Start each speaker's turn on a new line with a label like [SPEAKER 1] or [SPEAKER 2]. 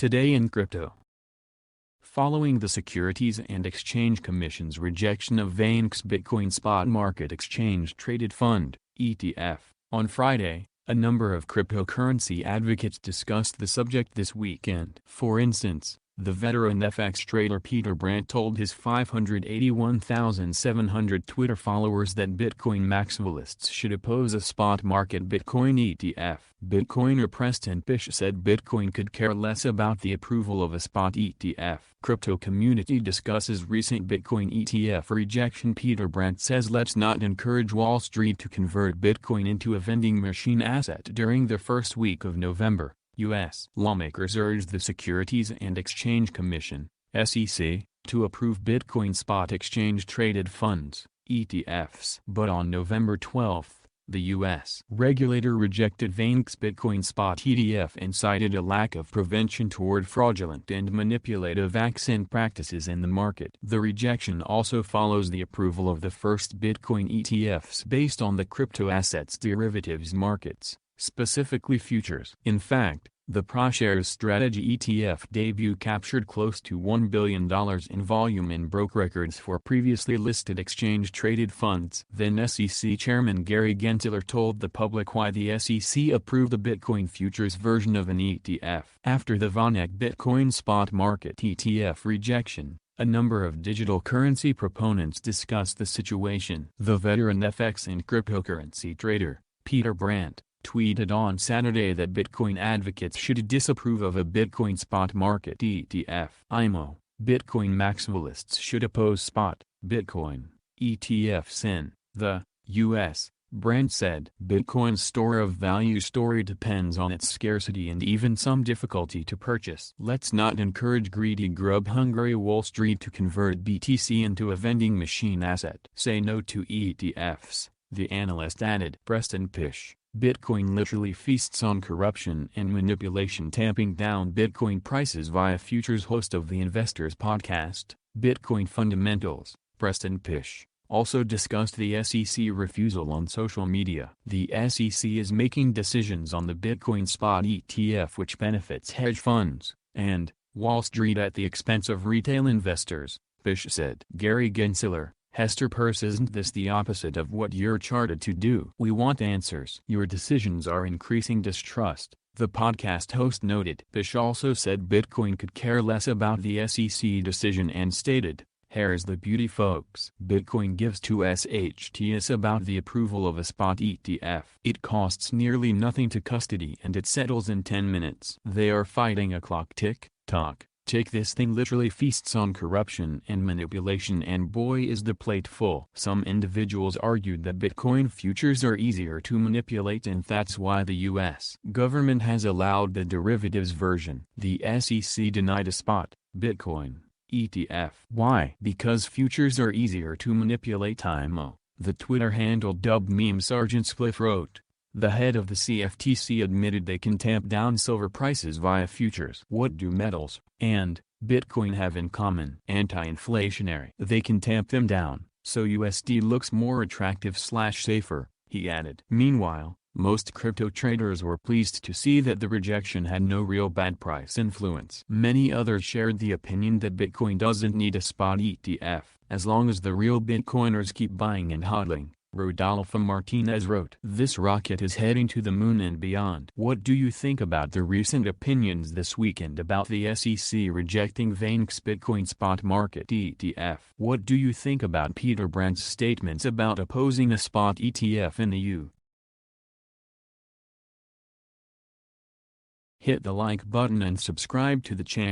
[SPEAKER 1] Today in crypto. Following the Securities and Exchange Commission's rejection of Vanecks Bitcoin Spot Market Exchange Traded Fund (ETF), on Friday, a number of cryptocurrency advocates discussed the subject this weekend. For instance, the veteran FX trader Peter Brandt told his 581,700 Twitter followers that Bitcoin maximalists should oppose a spot market Bitcoin ETF. Bitcoiner Preston Pish said Bitcoin could care less about the approval of a spot ETF. Crypto community discusses recent Bitcoin ETF rejection. Peter Brandt says let's not encourage Wall Street to convert Bitcoin into a vending machine asset. During the first week of November, U.S. lawmakers urged the Securities and Exchange Commission, SEC, to approve Bitcoin spot exchange-traded funds, ETFs. But on November 12, the U.S. regulator rejected Vanecks Bitcoin spot ETF and cited a lack of prevention toward fraudulent and manipulative accent practices in the market. The rejection also follows the approval of the first Bitcoin ETFs based on the crypto assets derivatives markets, specifically futures. In fact, the ProShares Strategy ETF debut captured close to $1 billion in volume and broke records for previously listed exchange-traded funds. Then SEC Chairman Gary Gensler told the public why the SEC approved the Bitcoin futures version of an ETF. After the Vanecks Bitcoin Spot Market ETF rejection, a number of digital currency proponents discussed the situation. The veteran FX and cryptocurrency trader, Peter Brandt, tweeted on Saturday that Bitcoin advocates should disapprove of a Bitcoin spot market ETF. IMO, Bitcoin maximalists should oppose spot Bitcoin ETFs in the U.S., Brandt said. Bitcoin's store of value story depends on its scarcity and even some difficulty to purchase. Let's not encourage greedy grub-hungry Wall Street to convert BTC into a vending machine asset. Say no to ETFs, the analyst added. Preston Pish, Bitcoin literally feasts on corruption and manipulation. Tamping down Bitcoin prices via futures. Host of the Investors podcast, Bitcoin Fundamentals, Preston Pish, also discussed the SEC refusal on social media. The SEC is making decisions on the Bitcoin spot ETF which benefits hedge funds and Wall Street at the expense of retail investors, Pish said. Gary Gensler, Hester Peirce, isn't this the opposite of what you're chartered to do? We want answers. Your decisions are increasing distrust, the podcast host noted. Pish also said Bitcoin could care less about the SEC decision and stated, "Here's the beauty, folks. Bitcoin gives two shits about the approval of a spot ETF. It costs nearly nothing to custody and it settles in 10 minutes. They are fighting a clock tick-tock. This thing literally feasts on corruption and manipulation, and boy is the plate full." Some individuals argued that Bitcoin futures are easier to manipulate and that's why the U.S. government has allowed the derivatives version. The SEC denied a spot Bitcoin ETF. Why? Because futures are easier to manipulate. IMO, the Twitter handle dubbed Meme Sergeant Spliff wrote. The head of the CFTC admitted they can tamp down silver prices via futures. What do metals and Bitcoin have in common? Anti-inflationary. They can tamp them down, so USD looks more attractive/safer, he added. Meanwhile, most crypto traders were pleased to see that the rejection had no real bad price influence. Many others shared the opinion that Bitcoin doesn't need a spot ETF, as long as the real Bitcoiners keep buying and hodling. Rodolfo Martinez wrote, "This rocket is heading to the moon and beyond." What do you think about the recent opinions this weekend about the SEC rejecting Vanecks Bitcoin spot market ETF? What do you think about Peter Brandt's statements about opposing a spot ETF in the U.S.? Hit the like button and subscribe to the channel.